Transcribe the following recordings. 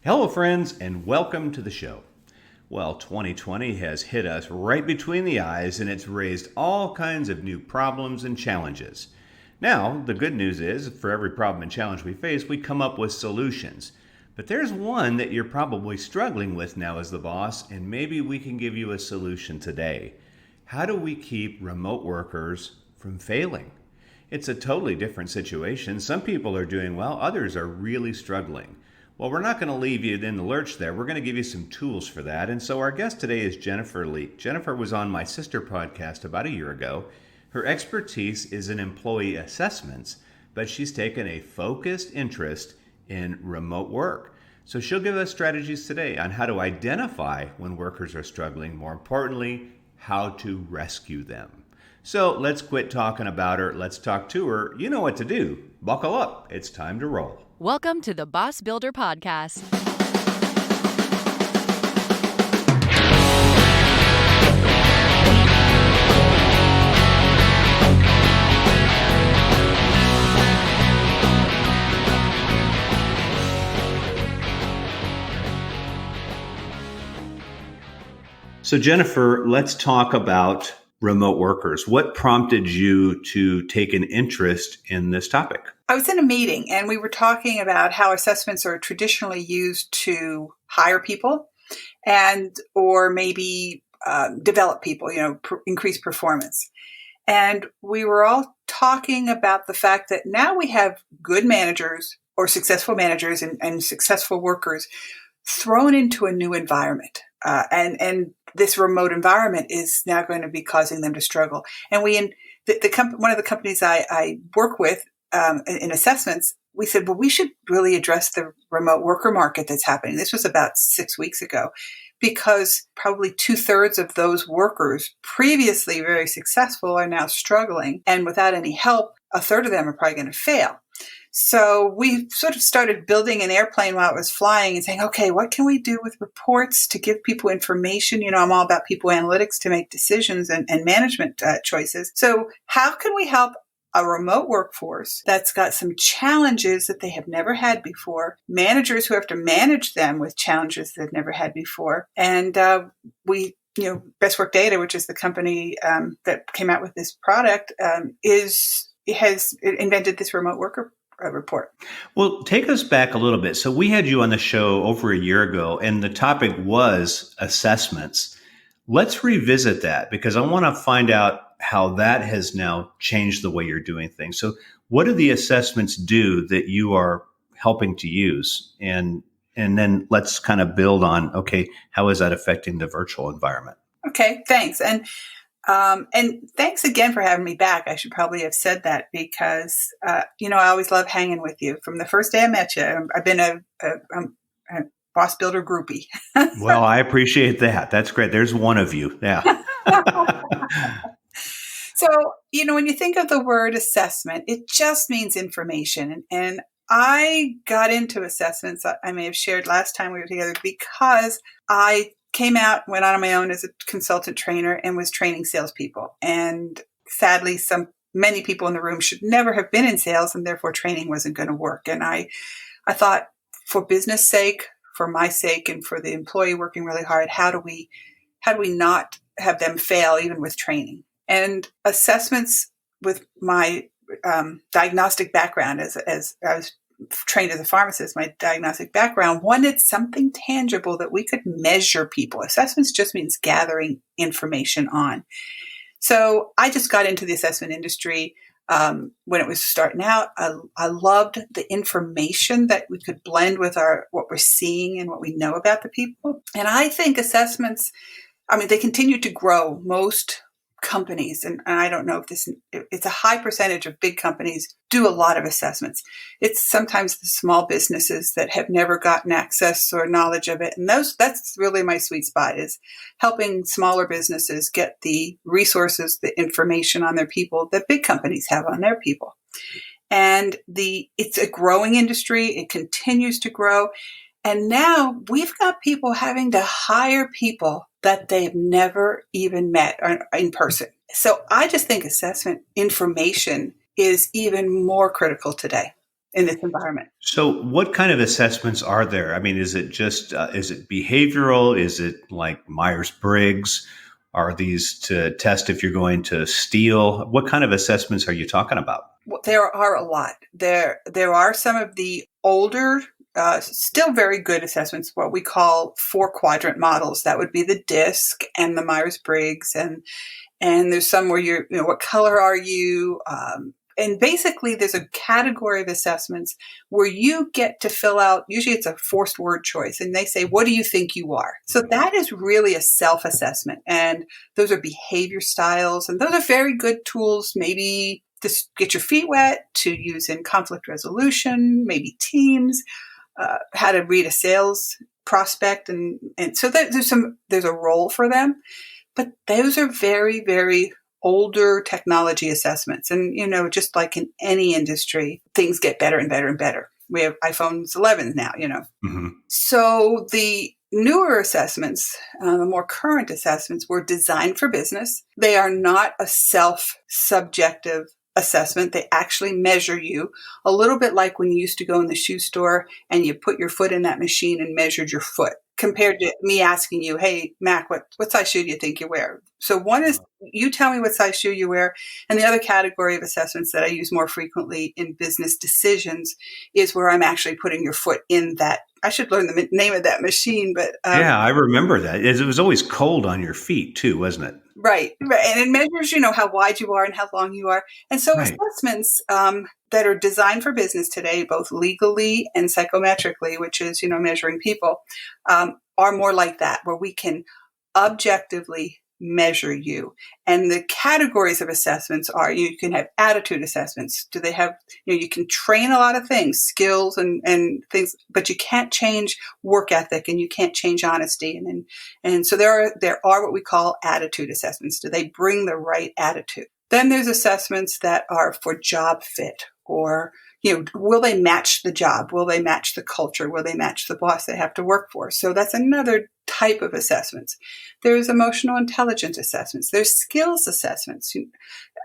Hello, friends, and welcome to the show. Well, 2020 has hit us right between the eyes, and it's raised all kinds of new problems and challenges. Now, the good news is, for every problem and challenge we face, we come up with solutions. But there's one that you're probably struggling with now as the boss, and maybe we can give you a solution today. How do we keep remote workers from failing? It's a totally different situation. Some people are doing well, others are really struggling. Well, we're not going to leave you in the lurch there. We're going to give you some tools for that. And so our guest today is Jennifer Leake. Jennifer was on my sister podcast about a year ago. Her expertise is in employee assessments, but she's taken a focused interest in remote work. So she'll give us strategies today on how to identify when workers are struggling. More importantly, how to rescue them. So let's quit talking about her. Let's talk to her. You know what to do. Buckle up. It's time to roll. Welcome to the Boss Builder Podcast. So Jennifer, let's talk about remote workers. What prompted you to take an interest in this topic? I was in a meeting and we were talking about how assessments are traditionally used to hire people or maybe develop people, increase performance. And we were all talking about the fact that now we have good managers or successful managers and successful workers thrown into a new environment. And this remote environment is now going to be causing them to struggle. And one of the companies I work with in assessments, we said, well, we should really address the remote worker market that's happening. This was about 6 weeks ago, because probably 2/3 of those workers previously very successful are now struggling. And without any help, 1/3 of them are probably going to fail. So we sort of started building an airplane while it was flying and saying, okay, what can we do with reports to give people information? I'm all about people analytics to make decisions and management choices. So how can we help a remote workforce that's got some challenges that they have never had before, managers who have to manage them with challenges they've never had before? And Best Work Data, which is the company that came out with this product, has invented this remote worker report. Well, take us back a little bit. So we had you on the show over a year ago, and the topic was assessments. Let's revisit that because I want to find out how that has now changed the way you're doing things. So what do the assessments do that you are helping to use? And then let's kind of build on, okay, how is that affecting the virtual environment? Okay, thanks. And thanks again for having me back. I should probably have said that because, I always love hanging with you. From the first day I met you, I've been a Boss Builder groupie. Well, I appreciate that. That's great. There's one of you. Yeah. So, when you think of the word assessment, it just means information. And I got into assessments, I may have shared last time we were together, because I went out on my own as a consultant trainer and was training salespeople. And sadly, many people in the room should never have been in sales, and therefore training wasn't going to work. And I thought, for business sake, for my sake, and for the employee working really hard, how do we not have them fail even with training? And assessments, with my diagnostic background, as I was trained as a pharmacist, my diagnostic background wanted something tangible that we could measure people. Assessments just means gathering information on. So I just got into the assessment industry when it was starting out. I loved the information that we could blend with what we're seeing and what we know about the people. And I think assessments, they continue to grow. Most companies, and I don't know if it's a high percentage of big companies do a lot of assessments. It's sometimes the small businesses that have never gotten access or knowledge of it. And that's really my sweet spot, is helping smaller businesses get the resources, the information on their people that big companies have on their people. And it's a growing industry. It continues to grow. And now we've got people having to hire people that they've never even met in person. So I just think assessment information is even more critical today. in this environment. So, what kind of assessments are there? I mean, is it just is it behavioral? Is it like Myers Briggs? Are these to test if you're going to steal? What kind of assessments are you talking about? Well, there are a lot. There are some of the older, still very good assessments, what we call 4-quadrant models. That would be the DISC and the Myers Briggs, and there's some where what color are you? And basically, there's a category of assessments where you get to fill out, usually it's a forced word choice, and they say, what do you think you are? So that is really a self-assessment. And those are behavior styles, and those are very good tools, maybe to get your feet wet, to use in conflict resolution, maybe teams, how to read a sales prospect. And so there's a role for them. But those are very, very older technology assessments. And, just like in any industry, things get better and better and better. We have iPhones 11 now, Mm-hmm. So the newer assessments, the more current assessments, were designed for business. They are not a self-subjective assessment. They actually measure you a little bit like when you used to go in the shoe store and you put your foot in that machine and measured your foot, compared to me asking you, hey, Mac, what size shoe do you think you wear? So one is you tell me what size shoe you wear. And the other category of assessments that I use more frequently in business decisions is where I'm actually putting your foot in that. I should learn the name of that machine, but Yeah, I remember that. It was always cold on your feet too, wasn't it? Right. And it measures, how wide you are and how long you are. And so Right. assessments that are designed for business today, both legally and psychometrically, which is, measuring people, are more like that, where we can objectively measure you. And the categories of assessments are, you can have attitude assessments. Do they have, you can train a lot of things, skills and things, but you can't change work ethic and you can't change honesty. And so there are what we call attitude assessments. Do they bring the right attitude? Then there's assessments that are for job fit, or will they match the job? Will they match the culture? Will they match the boss they have to work for? So that's another type of assessments. There's emotional intelligence assessments. There's skills assessments.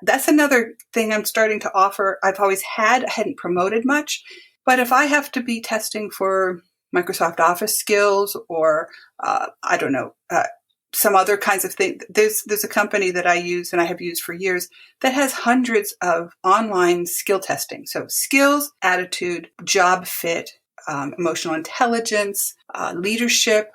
That's another thing I'm starting to offer. I've always had, I hadn't promoted much, but if I have to be testing for Microsoft Office skills or, some other kinds of things. There's a company that I use and I have used for years that has hundreds of online skill testing. So skills, attitude, job fit, emotional intelligence, leadership.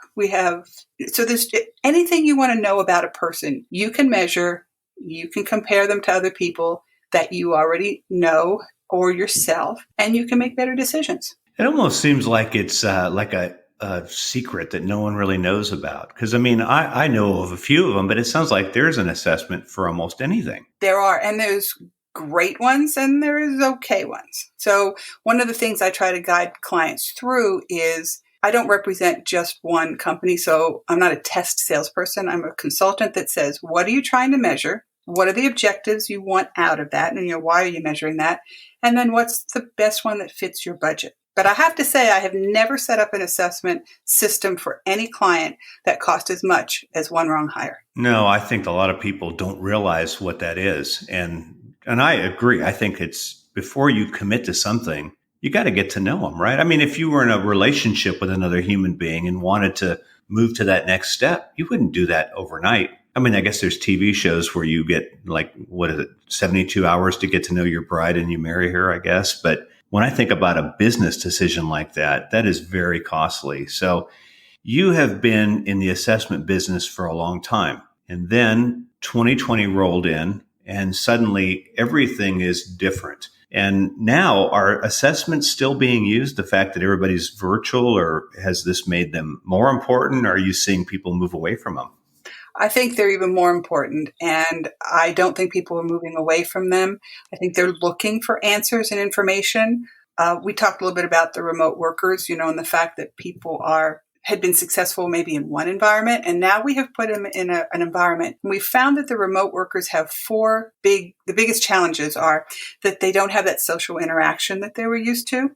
So there's anything you want to know about a person, you can measure, you can compare them to other people that you already know or yourself, and you can make better decisions. It almost seems like it's like a secret that no one really knows about. Because, I know of a few of them, but it sounds like there's an assessment for almost anything. There are, and there's great ones and there's okay ones. So one of the things I try to guide clients through is I don't represent just one company. So I'm not a test salesperson. I'm a consultant that says, what are you trying to measure? What are the objectives you want out of that? And why are you measuring that? And then what's the best one that fits your budget? But I have to say, I have never set up an assessment system for any client that cost as much as one wrong hire. No, I think a lot of people don't realize what that is. And I agree. I think it's before you commit to something, you got to get to know them, right? If you were in a relationship with another human being and wanted to move to that next step, you wouldn't do that overnight. I guess there's TV shows where you get 72 hours to get to know your bride and you marry her, I guess. But when I think about a business decision like that, that is very costly. So you have been in the assessment business for a long time. And then 2020 rolled in and suddenly everything is different. And now are assessments still being used? The fact that everybody's virtual, or has this made them more important? Or are you seeing people move away from them? I think they're even more important, and I don't think people are moving away from them. I think they're looking for answers and information. We talked a little bit about the remote workers, and the fact that people had been successful maybe in one environment, and now we have put them in an environment. We found that the remote workers have the biggest challenges are that they don't have that social interaction that they were used to.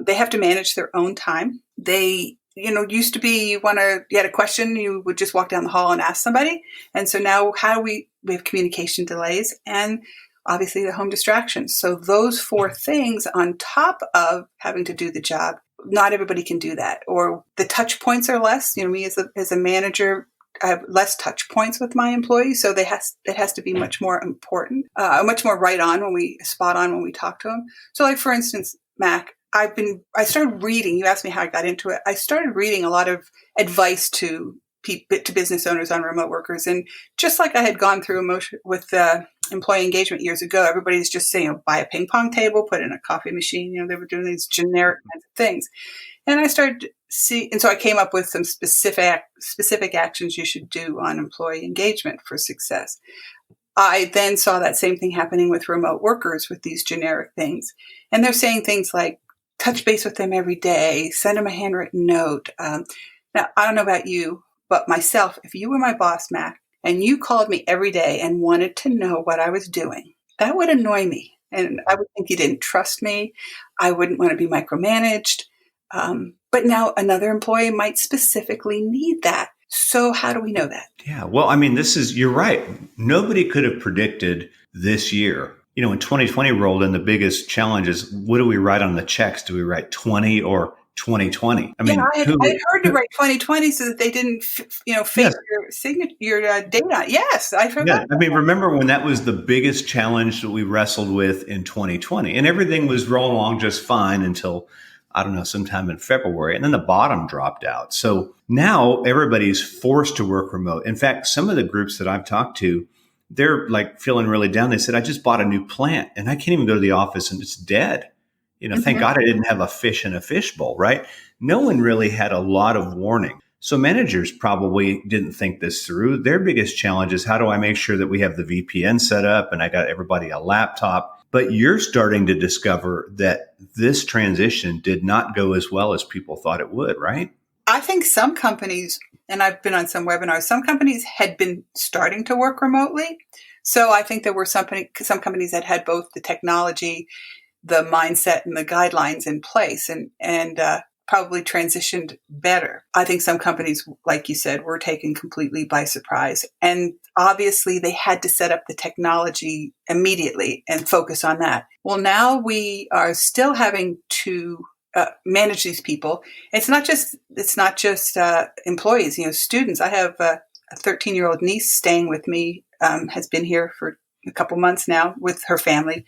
They have to manage their own time. They used to be you had a question, you would just walk down the hall and ask somebody. And so now we have communication delays, and obviously the home distractions. So those four things on top of having to do the job, not everybody can do that. Or the touch points are less. Me as a manager, I have less touch points with my employees, so it has to be much more important, much more spot on when we talk to them. So, like for instance, Mac, I started reading. You asked me how I got into it. I started reading a lot of advice to business owners on remote workers, and just like I had gone through emotion with employee engagement years ago, everybody's just saying, buy a ping pong table, put in a coffee machine. They were doing these generic kinds of things. And I started to see, and so I came up with some specific actions you should do on employee engagement for success. I then saw that same thing happening with remote workers with these generic things. And they're saying things like, touch base with them every day, send them a handwritten note. Now, I don't know about you, but myself, if you were my boss, Mac, and you called me every day and wanted to know what I was doing, that would annoy me. And I would think you didn't trust me. I wouldn't want to be micromanaged. But now another employee might specifically need that. So how do we know that? Yeah, well, I mean, you're right. Nobody could have predicted this year. When 2020 rolled in, the biggest challenge is, what do we write on the checks? Do we write 20 or 2020? I mean, I had heard to write 2020 so that they didn't, fake your signature, your data. Yes, I forgot. Yeah, I mean, remember when that was the biggest challenge that we wrestled with in 2020, and everything was rolling along just fine until, I don't know, sometime in February, and then the bottom dropped out. So now everybody's forced to work remote. In fact, some of the groups that I've talked to, they're like feeling really down. They said, I just bought a new plant and I can't even go to the office and it's dead. Thank God I didn't have a fish in a fishbowl, right? No one really had a lot of warning. So managers probably didn't think this through. Their biggest challenge is, how do I make sure that we have the VPN set up and I got everybody a laptop? But you're starting to discover that this transition did not go as well as people thought it would, right? I think some companies, and I've been on some webinars, some companies had been starting to work remotely. So I think there were some companies that had both the technology, the mindset, and the guidelines in place, and probably transitioned better. I think some companies, like you said, were taken completely by surprise. And obviously they had to set up the technology immediately and focus on that. Well, now we are still having to manage these people. It's not just employees, students. I have a 13-year-old niece staying with me, has been here for a couple months now with her family.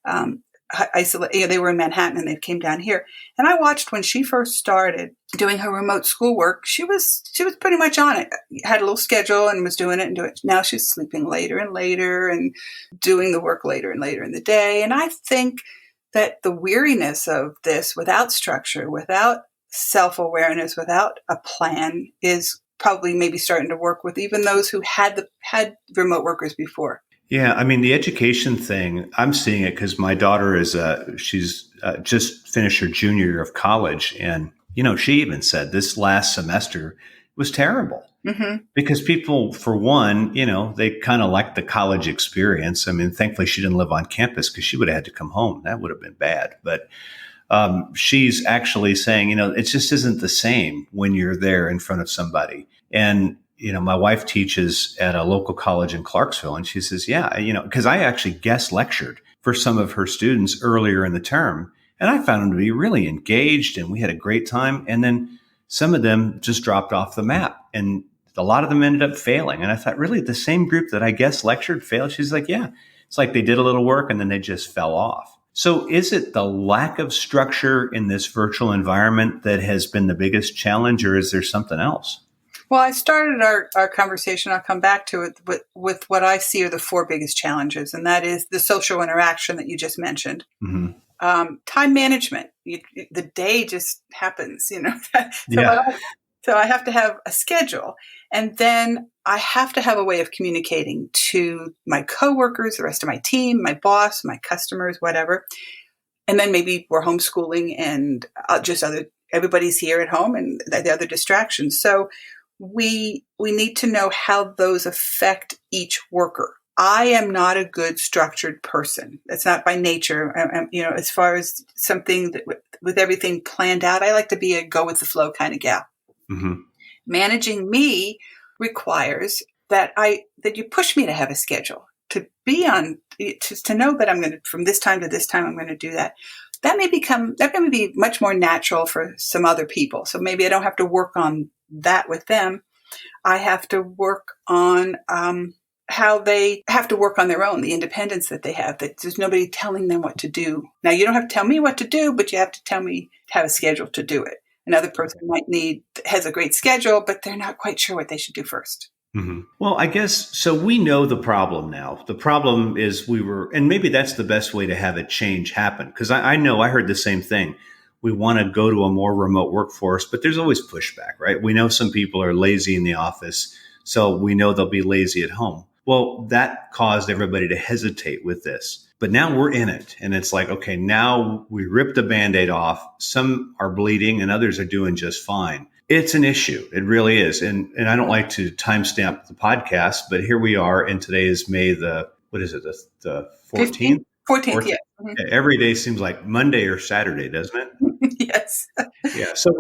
They were in Manhattan and they came down here. And I watched when she first started doing her remote schoolwork. She was pretty much on it. Had a little schedule and was doing it and doing it. Now she's sleeping later and later and doing the work later and later in the day. And I think that the weariness of this, without structure, without self-awareness, without a plan, is probably maybe starting to work with even those who had remote workers before. Yeah, I mean, the education thing, I'm seeing it because my daughter she's just finished her junior year of college. And, she even said this last semester was terrible because people, for one, they kind of like the college experience. I mean, thankfully she didn't live on campus because she would have had to come home. That would have been bad. But she's actually saying, it just isn't the same when you're there in front of somebody. And my wife teaches at a local college in Clarksville, and she says, because I actually guest lectured for some of her students earlier in the term, and I found them to be really engaged, and we had a great time. And then some of them just dropped off the map, and a lot of them ended up failing. And I thought, really, the same group that I guest lectured failed? She's like, yeah, it's like they did a little work and then they just fell off. So is it the lack of structure in this virtual environment that has been the biggest challenge, or is there something else? Well, I started our conversation, I'll come back to it, with what I see are the four biggest challenges, and that is the social interaction that you just mentioned. Mm-hmm. Time management. The day just happens, So I have to have a schedule, and then I have to have a way of communicating to my coworkers, the rest of my team, my boss, my customers, whatever. And then maybe we're homeschooling and everybody's here at home and the other distractions. So we need to know how those affect each worker. I am not a good structured person. It's not by nature. As far as something that with everything planned out, I like to be a go with the flow kind of gal. Mm-hmm. Managing me requires that you push me to have a schedule, to be on, to know that I'm going to, from this time to this time, I'm going to do that. That may be much more natural for some other people. So maybe I don't have to work on that with them. I have to work on how they have to work on their own, the independence that they have, that there's nobody telling them what to do. Now, you don't have to tell me what to do, but you have to tell me to have a schedule to do it. Another person has a great schedule, but they're not quite sure what they should do first. Mm-hmm. Well, I guess, so we know the problem now. The problem is and maybe that's the best way to have a change happen. Because I know I heard the same thing. We want to go to a more remote workforce, but there's always pushback, right? We know some people are lazy in the office, so we know they'll be lazy at home. Well, that caused everybody to hesitate with this. But now we're in it. And it's like, okay, now we ripped the Band-Aid off. Some are bleeding and others are doing just fine. It's an issue. It really is. And I don't like to timestamp the podcast, but here we are. And today is May the 14th? 14th, yeah. Mm-hmm. Every day seems like Monday or Saturday, doesn't it? Yes. Yeah. So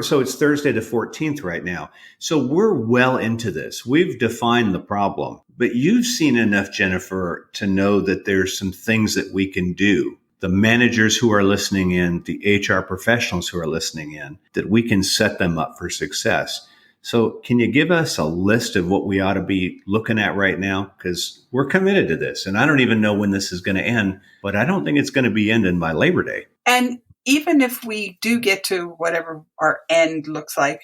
so it's Thursday the 14th right now. So we're well into this. We've defined the problem, but you've seen enough, Jennifer, to know that there's some things that we can do. The managers who are listening in, the HR professionals who are listening in, that we can set them up for success. So can you give us a list of what we ought to be looking at right now? Because we're committed to this. And I don't even know when this is going to end, but I don't think it's going to be ending by Labor Day. And even if we do get to whatever our end looks like,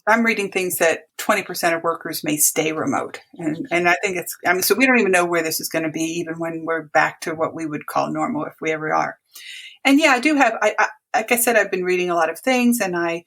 I'm reading things that 20% of workers may stay remote. And I think so we don't even know where this is going to be, even when we're back to what we would call normal, if we ever are. And yeah, I do have, like I said, I've been reading a lot of things, and I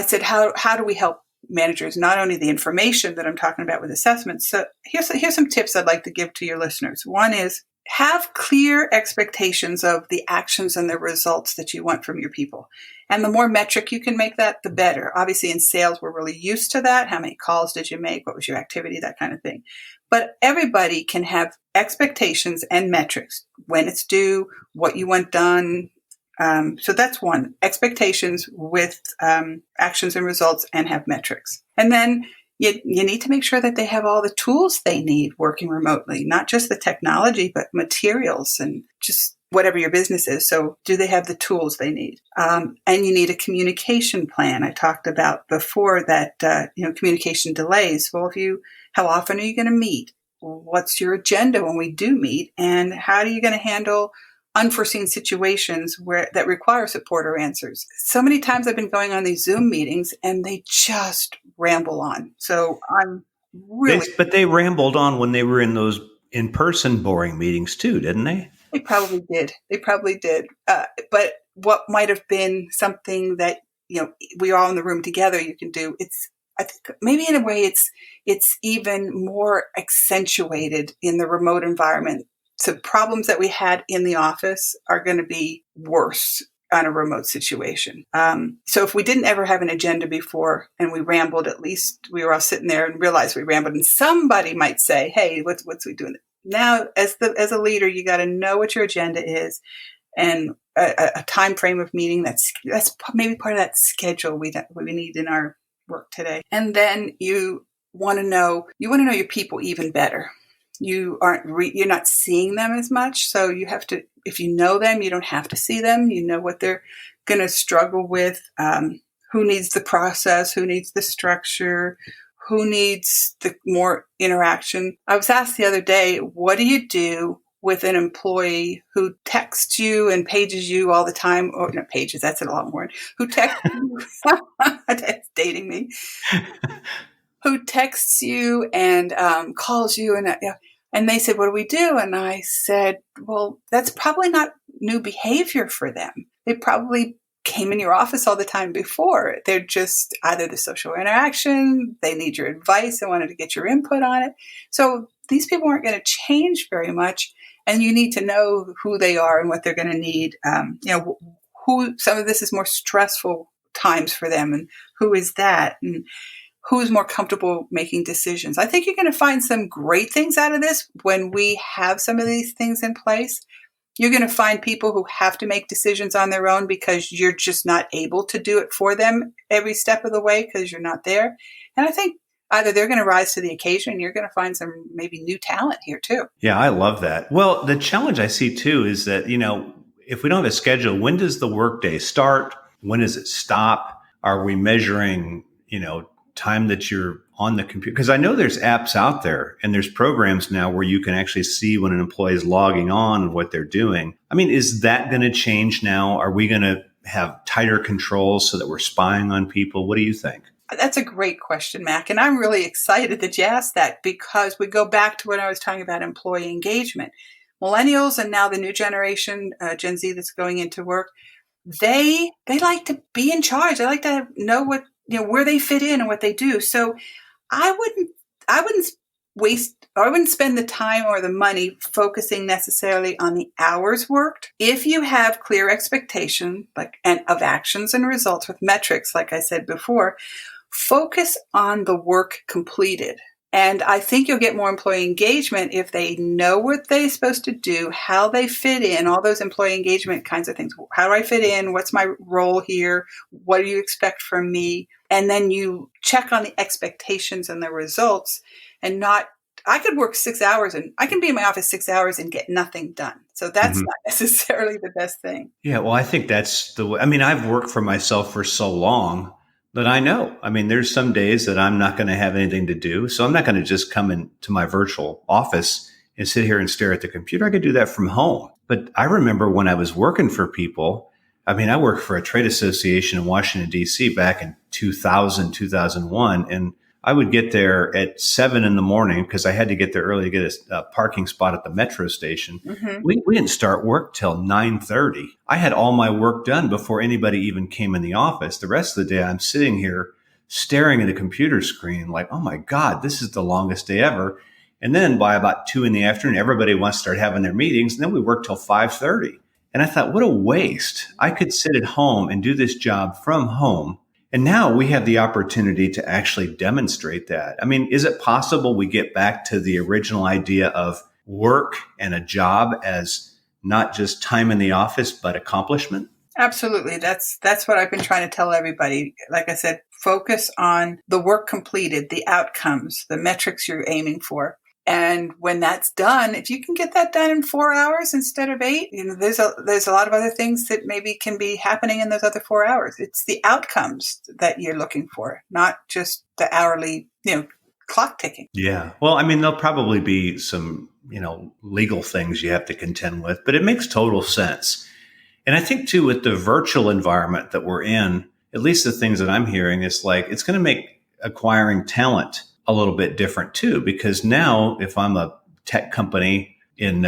said, how do we help managers, not only the information that I'm talking about with assessments. So here's some tips I'd like to give to your listeners. One is, have clear expectations of the actions and the results that you want from your people. And the more metric you can make that, the better. Obviously, in sales, we're really used to that. How many calls did you make? What was your activity? That kind of thing. But everybody can have expectations and metrics. When it's due, what you want done. So that's one. Expectations with actions and results, and have metrics. And then you need to make sure that they have all the tools they need working remotely, not just the technology, but materials and just whatever your business is. So do they have the tools they need? And you need a communication plan. I talked about before that, communication delays. Well, how often are you going to meet? What's your agenda when we do meet? And how are you going to handle unforeseen situations that require support or answers? So many times I've been going on these Zoom meetings and they just ramble on. So I'm really... But they rambled on when they were in those in-person boring meetings too, didn't they? They probably did. But what might have been something that, we are all in the room together, you can do, I think maybe in a way it's even more accentuated in the remote environment. So problems that we had in the office are going to be worse on a remote situation. So if we didn't ever have an agenda before and we rambled, at least we were all sitting there and realized we rambled, and somebody might say, hey, what's we doing? Now, as a leader, you got to know what your agenda is, and a time frame of meeting that's maybe part of that schedule we need in our work today. And then you want to know your people even better. You're not seeing them as much. So you have to, if you know them, you don't have to see them. You know what they're going to struggle with, who needs the process, who needs the structure, who needs the more interaction. I was asked the other day, what do you do with an employee who texts you and pages you all the time? Or no, pages, that's a long word. Who texts you? That's dating me. Who texts you and calls you, and they said, what do we do? And I said, well, that's probably not new behavior for them. They probably came in your office all the time before. They're just either the social interaction, they need your advice, they wanted to get your input on it. So these people aren't going to change very much, and you need to know who they are and what they're going to need. Who some of this is more stressful times for them, and who is that, and who's more comfortable making decisions. I think you're going to find some great things out of this when we have some of these things in place. You're going to find people who have to make decisions on their own because you're just not able to do it for them every step of the way because you're not there. And I think either they're going to rise to the occasion and you're going to find some maybe new talent here too. Yeah, I love that. Well, the challenge I see too is that, if we don't have a schedule, when does the workday start? When does it stop? Are we measuring, time that you're on the computer? Because I know there's apps out there and there's programs now where you can actually see when an employee is logging on and what they're doing. I mean, is that going to change now? Are we going to have tighter controls so that we're spying on people? What do you think? That's a great question, Mac. And I'm really excited that you asked that, because we go back to what I was talking about, employee engagement. Millennials and now the new generation, Gen Z, that's going into work, they like to be in charge. They like to know what, where they fit in and what they do. So I wouldn't spend the time or the money focusing necessarily on the hours worked. If you have clear expectation, of actions and results with metrics, like I said before, focus on the work completed. And I think you'll get more employee engagement if they know what they're supposed to do, how they fit in, all those employee engagement kinds of things. How do I fit in? What's my role here? What do you expect from me? And then you check on the expectations and the results, and I could work 6 hours and I can be in my office 6 hours and get nothing done. So that's not necessarily the best thing. Yeah, well, I think that's the way. I mean, I've worked for myself for so long that I know. I mean, there's some days that I'm not going to have anything to do. So I'm not going to just come into my virtual office and sit here and stare at the computer. I could do that from home. But I remember when I was working for people, I mean, I worked for a trade association in Washington, D.C. back in 2000, 2001. And I would get there at 7 a.m. because I had to get there early to get a parking spot at the metro station. Mm-hmm. We didn't start work till 9:30. I had all my work done before anybody even came in the office. The rest of the day, I'm sitting here staring at a computer screen like, oh my God, this is the longest day ever. And then by about 2 p.m, everybody wants to start having their meetings. And then we work till 5:30. And I thought, what a waste. I could sit at home and do this job from home. And now we have the opportunity to actually demonstrate that. I mean, is it possible we get back to the original idea of work and a job as not just time in the office, but accomplishment? Absolutely. That's what I've been trying to tell everybody. Like I said, focus on the work completed, the outcomes, the metrics you're aiming for. And when that's done, if you can get that done in 4 hours instead of 8, there's a lot of other things that maybe can be happening in those other 4 hours. It's the outcomes that you're looking for, not just the hourly, clock ticking. Yeah. Well, I mean, there'll probably be some, legal things you have to contend with, but it makes total sense. And I think too, with the virtual environment that we're in, at least the things that I'm hearing is like, it's going to make acquiring talent a little bit different too, because now if I'm a tech company in,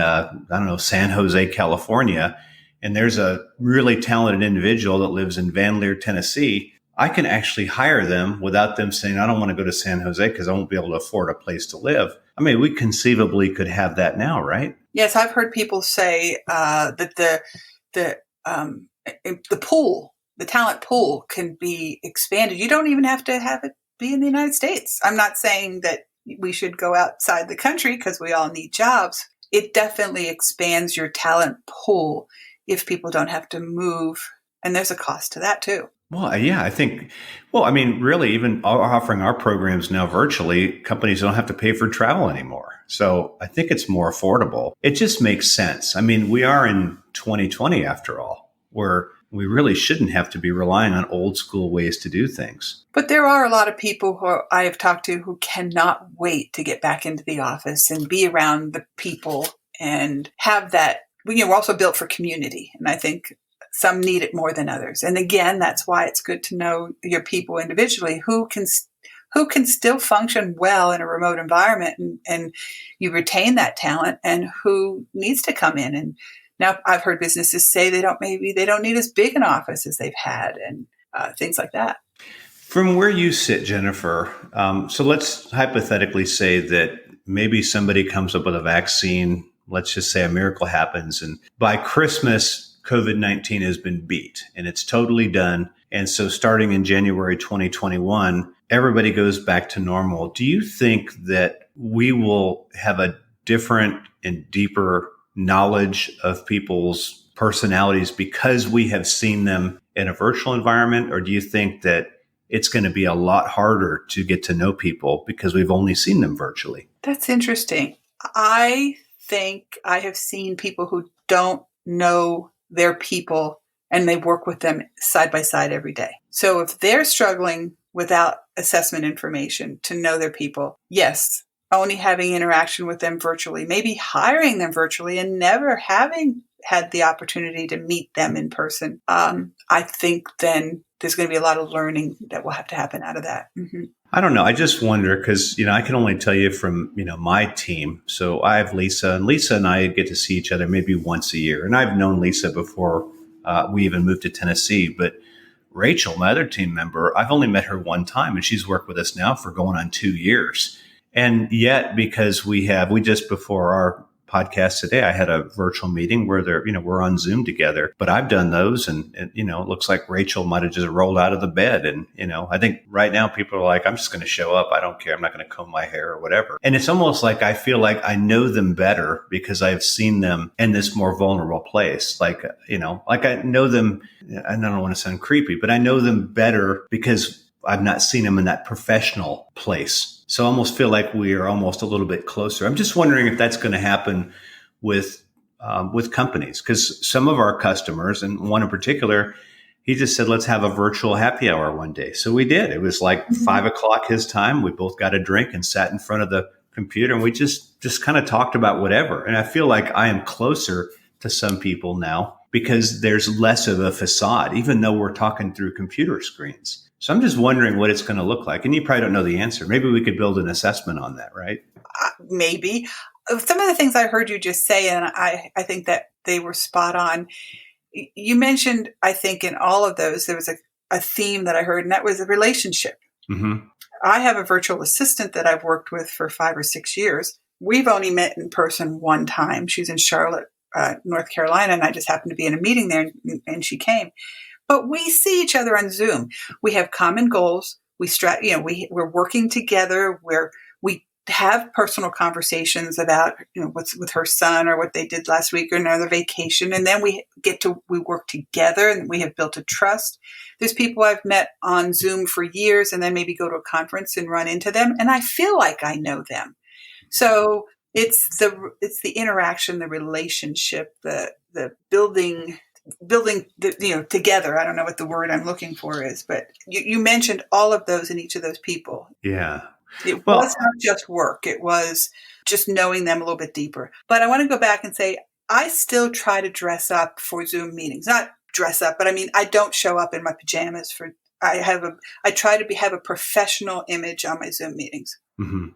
San Jose, California, and there's a really talented individual that lives in Van Leer, Tennessee, I can actually hire them without them saying, I don't want to go to San Jose because I won't be able to afford a place to live. I mean, we conceivably could have that now, right? Yes, I've heard people say that the talent pool can be expanded. You don't even have to have it be in the United States. I'm not saying that we should go outside the country because we all need jobs. It definitely expands your talent pool if people don't have to move. And there's a cost to that too. Well, yeah, I think, really, even offering our programs now virtually, companies don't have to pay for travel anymore. So I think it's more affordable. It just makes sense. I mean, we are in 2020 after all, where we really shouldn't have to be relying on old school ways to do things. But there are a lot of people who I have talked to who cannot wait to get back into the office and be around the people and have that. We're also built for community. And I think some need it more than others. And again, that's why it's good to know your people individually who can still function well in a remote environment and you retain that talent, and who needs to come in. And now I've heard businesses say they don't need as big an office as they've had, and things like that. From where you sit, Jennifer, so let's hypothetically say that maybe somebody comes up with a vaccine. Let's just say a miracle happens, and by Christmas, COVID-19 has been beat and it's totally done. And so starting in January 2021, everybody goes back to normal. Do you think that we will have a different and deeper knowledge of people's personalities because we have seen them in a virtual environment? Or do you think that it's going to be a lot harder to get to know people because we've only seen them virtually. That's interesting. I think I have seen people who don't know their people and they work with them side by side every day. So if they're struggling without assessment information to know their people, yes, only having interaction with them virtually, maybe hiring them virtually and never having had the opportunity to meet them in person. I think then there's going to be a lot of learning that will have to happen out of that. Mm-hmm. I don't know. I just wonder because, I can only tell you from, my team. So I have Lisa, and Lisa and I get to see each other maybe once a year. And I've known Lisa before we even moved to Tennessee. But Rachel, my other team member, I've only met her one time, and she's worked with us now for going on 2 years. And yet, because we just before our podcast today, I had a virtual meeting where we're on Zoom together, but I've done those and it looks like Rachel might have just rolled out of the bed. And, I think right now people are like, I'm just going to show up. I don't care. I'm not going to comb my hair or whatever. And it's almost like I feel like I know them better because I've seen them in this more vulnerable place. Like I know them. I don't want to sound creepy, but I know them better because I've not seen them in that professional place. So I almost feel like we are almost a little bit closer. I'm just wondering if that's going to happen with companies, because some of our customers, and one in particular, he just said, let's have a virtual happy hour one day. So we did. It was like 5:00 his time. We both got a drink and sat in front of the computer, and we just kind of talked about whatever. And I feel like I am closer to some people now because there's less of a facade, even though we're talking through computer screens. So I'm just wondering what it's going to look like. And you probably don't know the answer. Maybe we could build an assessment on that, right? Maybe. Some of the things I heard you just say, and I think that they were spot on. You mentioned, I think in all of those, there was a theme that I heard, and that was a relationship. Mm-hmm. I have a virtual assistant that I've worked with for 5 or 6 years. We've only met in person one time. She's in Charlotte, North Carolina, and I just happened to be in a meeting there, and she came. But we see each other on Zoom. We have common goals. We're working together where we have personal conversations about, what's with her son or what they did last week or another vacation. And then we work together and we have built a trust. There's people I've met on Zoom for years and then maybe go to a conference and run into them. And I feel like I know them. So it's the interaction, the relationship, the building together. I don't know what the word I'm looking for is, but you mentioned all of those in each of those people. Yeah. It was not just work. It was just knowing them a little bit deeper. But I want to go back and say, I still try to dress up for Zoom meetings. Not dress up, but I mean, I don't show up in my pajamas I try to have a professional image on my Zoom meetings. Mm-hmm.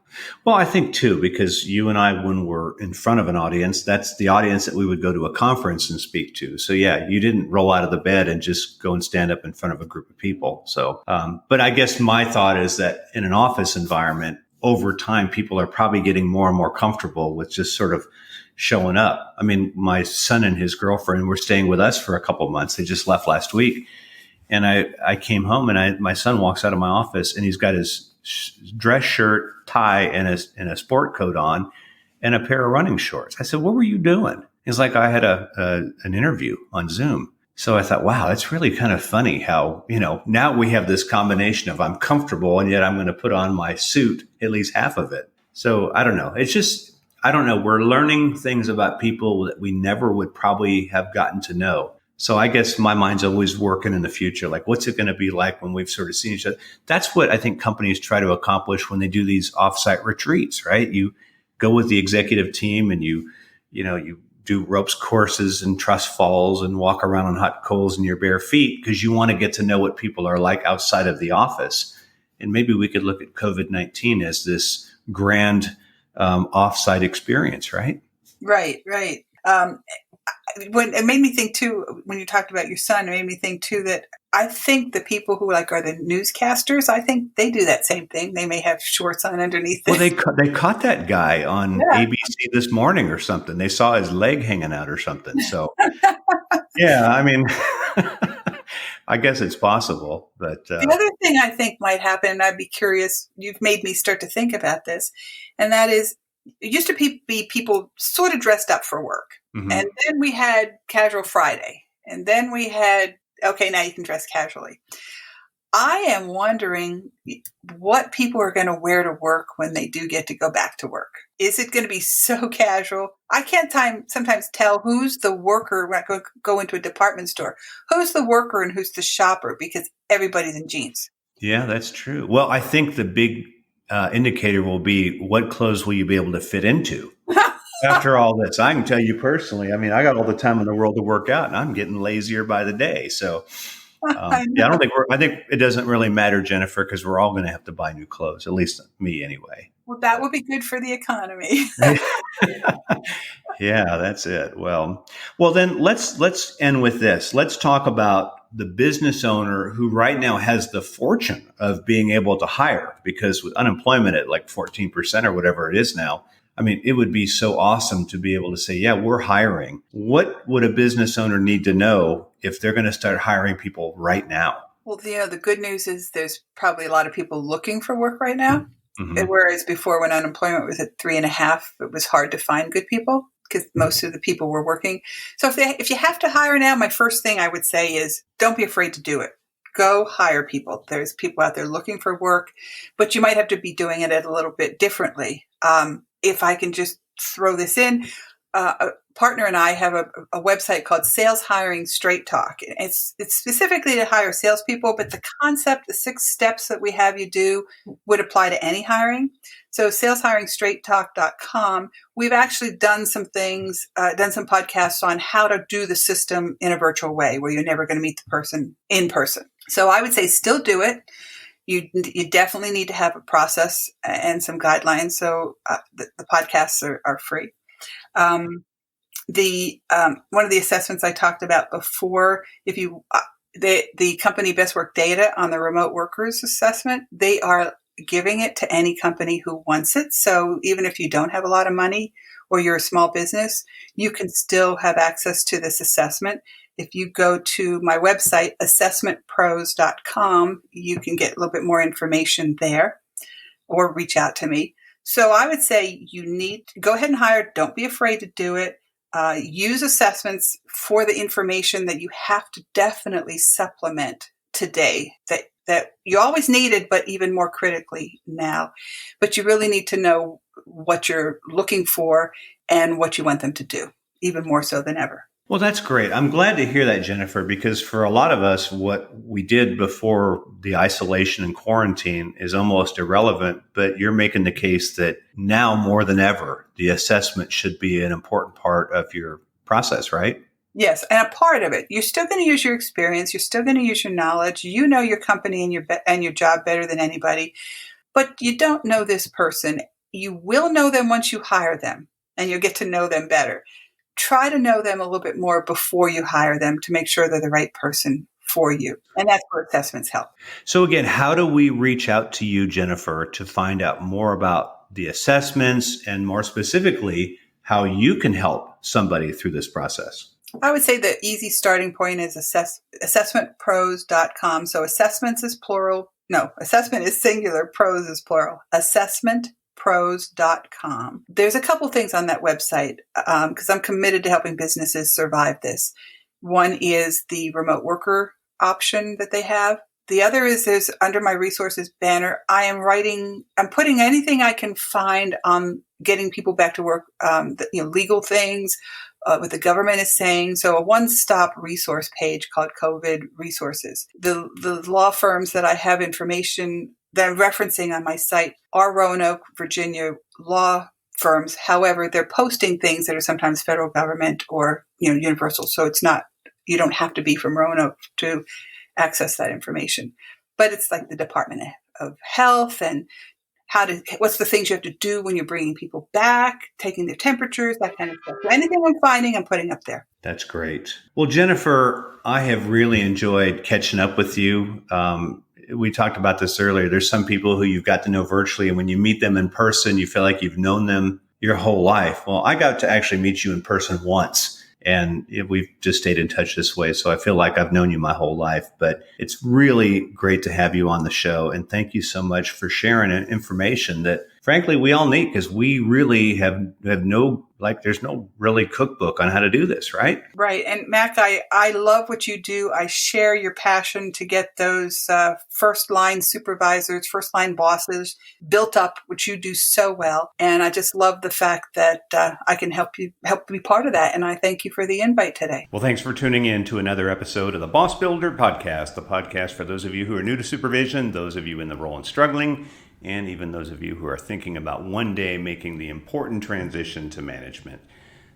Well, I think too, because you and I, when we're in front of an audience, that's the audience that we would go to a conference and speak to. So yeah, you didn't roll out of the bed and just go and stand up in front of a group of people. So, but I guess my thought is that in an office environment, over time, people are probably getting more and more comfortable with just sort of showing up. I mean, my son and his girlfriend were staying with us for a couple of months. They just left last week. And I came home and my son walks out of my office and he's got his dress shirt, tie, and a sport coat on and a pair of running shorts. I said, what were you doing? He's like, I had an interview on Zoom. So I thought, wow, that's really kind of funny how, now we have this combination of I'm comfortable and yet I'm going to put on my suit, at least half of it. So I don't know. It's just, I don't know. We're learning things about people that we never would probably have gotten to know. So I guess my mind's always working in the future. Like, what's it going to be like when we've sort of seen each other? That's what I think companies try to accomplish when they do these offsite retreats, right? You go with the executive team and you do ropes courses and trust falls and walk around on hot coals in your bare feet because you want to get to know what people are like outside of the office. And maybe we could look at COVID-19 as this grand offsite experience, right? Right. When it made me think too, when you talked about your son, it made me think too that I think the people who are the newscasters, I think they do that same thing. They may have shorts on underneath. Well, they caught that guy on ABC this morning or something. They saw his leg hanging out or something. So, yeah, I mean, I guess it's possible. But the other thing I think might happen, and I'd be curious, you've made me start to think about this, and that is, it used to be people sort of dressed up for work. Mm-hmm. And then we had Casual Friday. And then we had, okay, now you can dress casually. I am wondering what people are going to wear to work when they do get to go back to work. Is it going to be so casual? I can't sometimes tell who's the worker when I go into a department store. Who's the worker and who's the shopper because everybody's in jeans. Yeah, that's true. Well, I think the big indicator will be what clothes will you be able to fit into after all this. I can tell you personally, I mean, I got all the time in the world to work out and I'm getting lazier by the day. So yeah, I think it doesn't really matter, Jennifer, because we're all going to have to buy new clothes, at least me anyway. Well, that would be good for the economy. Yeah, that's it. Well, then let's end with this. Let's talk about the business owner who right now has the fortune of being able to hire, because with unemployment at like 14% or whatever it is now, I mean, it would be so awesome to be able to say, yeah, we're hiring. What would a business owner need to know if they're going to start hiring people right now? Well, the good news is there's probably a lot of people looking for work right now. Mm-hmm. Whereas before, when unemployment was at 3.5, it was hard to find good people because most of the people were working. So if you have to hire now, my first thing I would say is don't be afraid to do it. Go hire people. There's people out there looking for work, but you might have to be doing it a little bit differently. If I can just throw this in, a partner and I have a website called Sales Hiring Straight Talk. It's specifically to hire salespeople, but the concept, the 6 steps that we have you do would apply to any hiring. So saleshiringstraighttalk.com, we've actually done some things, done some podcasts on how to do the system in a virtual way where you're never going to meet the person in person. So I would say still do it. You definitely need to have a process and some guidelines. So the podcasts are free. One of the assessments I talked about before, if you the company Best Work Data on the remote workers assessment, they are giving it to any company who wants it. So even if you don't have a lot of money or you're a small business, you can still have access to this assessment. If you go to my website, assessmentpros.com, you can get a little bit more information there or reach out to me. So I would say you need to go ahead and hire. Don't be afraid to do it. Use assessments for the information that you have to definitely supplement today that you always needed, but even more critically now. But you really need to know what you're looking for and what you want them to do, even more so than ever. Well, that's great. I'm glad to hear that, Jennifer, because for a lot of us, what we did before the isolation and quarantine is almost irrelevant. But you're making the case that now more than ever, the assessment should be an important part of your process, right? Yes. And a part of it, you're still going to use your experience. You're still going to use your knowledge. You know your company and your job better than anybody, but you don't know this person. You will know them once you hire them and you'll get to know them better. Try to know them a little bit more before you hire them to make sure they're the right person for you. And that's where assessments help. So again, how do we reach out to you, Jennifer, to find out more about the assessments and more specifically, how you can help somebody through this process? I would say the easy starting point is assessmentpros.com. So assessments is plural. No, assessment is singular. Pros is plural. Assessmentpros.com. There's a couple things on that website because I'm committed to helping businesses survive this. One is the remote worker option that they have. The other is there's under my resources banner, I'm putting anything I can find on getting people back to work, legal things, what the government is saying. So a one-stop resource page called COVID Resources. The law firms that I have information that I'm referencing on my site are Roanoke, Virginia law firms. However, they're posting things that are sometimes federal government or universal. So it's not, you don't have to be from Roanoke to access that information. But it's like the Department of Health and what's the things you have to do when you're bringing people back, taking their temperatures, that kind of stuff. So anything I'm finding, I'm putting up there. That's great. Well, Jennifer, I have really enjoyed catching up with you. We talked about this earlier. There's some people who you've got to know virtually, and when you meet them in person, you feel like you've known them your whole life. Well, I got to actually meet you in person once, and we've just stayed in touch this way. So I feel like I've known you my whole life, but it's really great to have you on the show. And thank you so much for sharing information that frankly, we all need, because we really have no, there's no really cookbook on how to do this, right? Right. And Mac, I love what you do. I share your passion to get those first line supervisors, first line bosses built up, which you do so well. And I just love the fact that I can help be part of that. And I thank you for the invite today. Well, thanks for tuning in to another episode of the Boss Builder Podcast, the podcast for those of you who are new to supervision, those of you in the role and struggling, and even those of you who are thinking about one day making the important transition to management.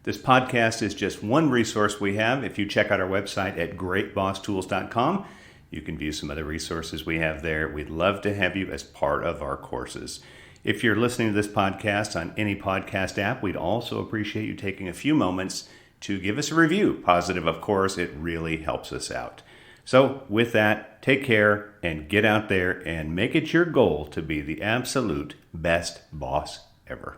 This podcast is just one resource we have. If you check out our website at greatbosstools.com, you can view some other resources we have there. We'd love to have you as part of our courses. If you're listening to this podcast on any podcast app, we'd also appreciate you taking a few moments to give us a review. Positive, of course, it really helps us out. So with that, take care and get out there and make it your goal to be the absolute best boss ever.